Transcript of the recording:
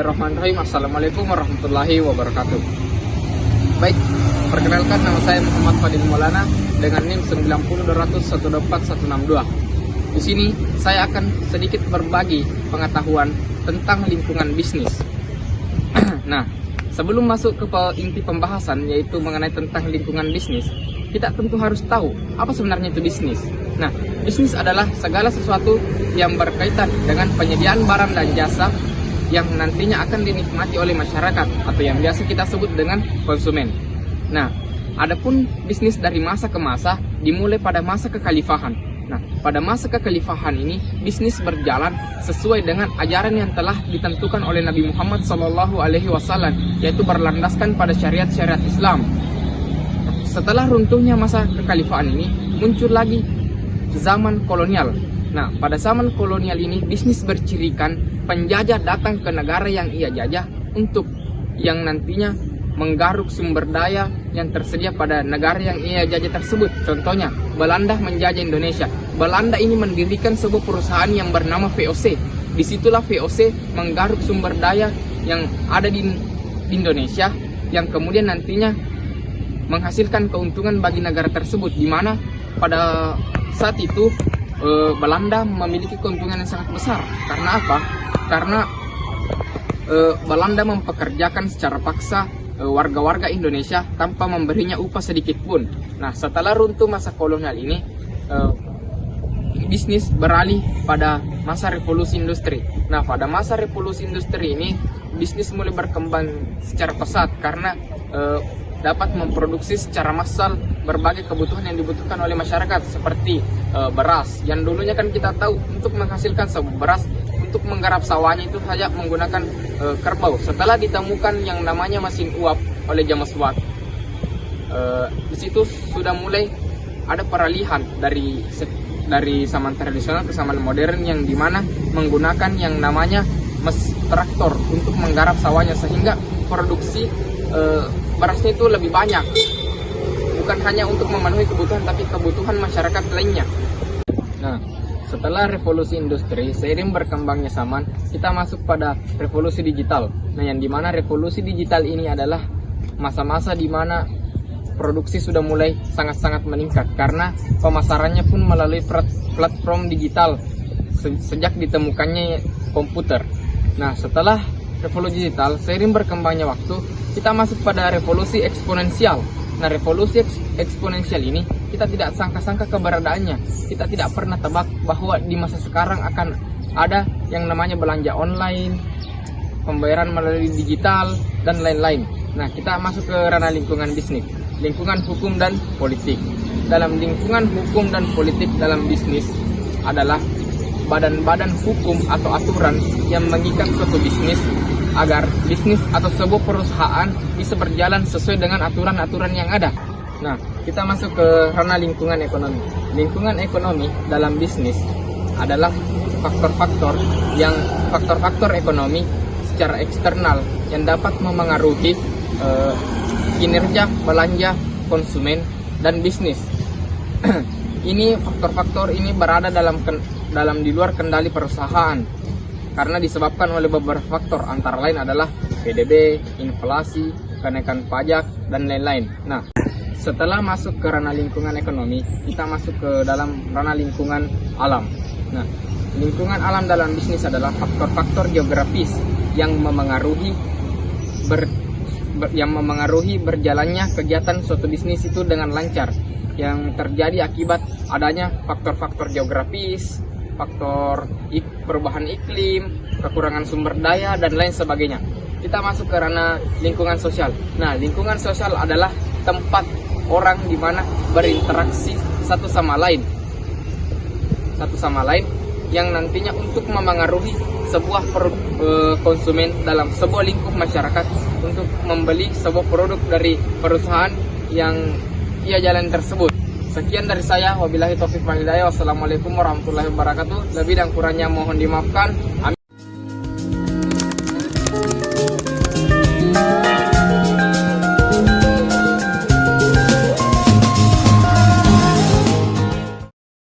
Bismillahirrahmanirrahim. Assalamualaikum warahmatullahi wabarakatuh. Baik, perkenalkan nama saya Muhammad Fadil Maulana dengan NIM 90200146162. Di sini saya akan sedikit berbagi pengetahuan tentang lingkungan bisnis. Nah, sebelum masuk ke inti pembahasan yaitu mengenai tentang lingkungan bisnis, kita tentu harus tahu apa sebenarnya itu bisnis. Nah, bisnis adalah segala sesuatu yang berkaitan dengan penyediaan barang dan jasa yang nantinya akan dinikmati oleh masyarakat atau yang biasa kita sebut dengan konsumen. Nah, adapun bisnis dari masa ke masa dimulai pada masa kekhalifahan. Nah, pada masa kekhalifahan ini bisnis berjalan sesuai dengan ajaran yang telah ditentukan oleh Nabi Muhammad SAW, yaitu berlandaskan pada syariat-syariat Islam. Setelah runtuhnya masa kekhalifahan ini, muncul lagi zaman kolonial. Nah, pada zaman kolonial ini bisnis bercirikan penjajah datang ke negara yang ia jajah untuk yang nantinya menggaruk sumber daya yang tersedia pada negara yang ia jajah tersebut. Contohnya, Belanda menjajah Indonesia. Belanda ini mendirikan sebuah perusahaan yang bernama VOC. Disitulah VOC menggaruk sumber daya yang ada di Indonesia yang kemudian nantinya menghasilkan keuntungan bagi negara tersebut, di mana pada saat itu Belanda memiliki keuntungan yang sangat besar. Karena apa? Karena Belanda mempekerjakan secara paksa warga-warga Indonesia tanpa memberinya upah sedikit pun. Nah, setelah runtuh masa kolonial ini, bisnis beralih pada masa revolusi industri. Nah, pada masa revolusi industri ini, bisnis mulai berkembang secara pesat karena dapat memproduksi secara massal berbagai kebutuhan yang dibutuhkan oleh masyarakat seperti beras. Yang dulunya kan kita tahu untuk menghasilkan sebuah beras, untuk menggarap sawahnya itu saja menggunakan kerbau. Setelah ditemukan yang namanya mesin uap oleh James Watt, di situ sudah mulai ada peralihan dari zaman tradisional ke zaman modern yang dimana menggunakan yang namanya traktor untuk menggarap sawahnya, sehingga produksi berasnya itu lebih banyak, bukan hanya untuk memenuhi kebutuhan tapi kebutuhan masyarakat lainnya. Nah, setelah revolusi industri, seiring berkembangnya zaman, kita masuk pada revolusi digital. Nah, yang dimana revolusi digital ini adalah masa-masa dimana produksi sudah mulai sangat-sangat meningkat karena pemasarannya pun melalui platform digital sejak ditemukannya komputer. Nah, setelah revolusi digital, seiring berkembangnya waktu, kita masuk pada revolusi eksponensial. Nah, revolusi eksponensial ini kita tidak sangka-sangka keberadaannya. Kita tidak pernah tebak bahwa di masa sekarang akan ada yang namanya belanja online, pembayaran melalui digital, dan lain-lain. Nah, kita masuk ke ranah lingkungan bisnis, lingkungan hukum dan politik. Dalam lingkungan hukum dan politik dalam bisnis adalah badan-badan hukum atau aturan yang mengikat suatu bisnis agar bisnis atau sebuah perusahaan bisa berjalan sesuai dengan aturan-aturan yang ada. Nah, kita masuk ke ranah lingkungan ekonomi. Lingkungan ekonomi dalam bisnis adalah faktor-faktor ekonomi secara eksternal yang dapat memengaruhi kinerja belanja konsumen dan bisnis. Ini faktor-faktor ini berada dalam di luar kendali perusahaan karena disebabkan oleh beberapa faktor, antara lain adalah PDB, inflasi, kenaikan pajak, dan lain-lain. Nah, setelah masuk ke ranah lingkungan ekonomi, kita masuk ke dalam ranah lingkungan alam. Nah, lingkungan alam dalam bisnis adalah faktor-faktor geografis yang memengaruhi berjalannya kegiatan suatu bisnis itu dengan lancar, yang terjadi akibat adanya faktor-faktor geografis, faktor perubahan iklim, kekurangan sumber daya, dan lain sebagainya. Kita masuk ke ranah lingkungan sosial. Nah, lingkungan sosial adalah tempat orang di mana berinteraksi satu sama lain yang nantinya untuk memengaruhi sebuah konsumen dalam sebuah lingkup masyarakat untuk membeli sebuah produk dari perusahaan yang ia jalan tersebut. Sekian dari saya, wabillahi taufiq wal hidayah. Wassalamualaikum warahmatullahi wabarakatuh. Lebih dan kurangnya mohon dimaafkan. Amin.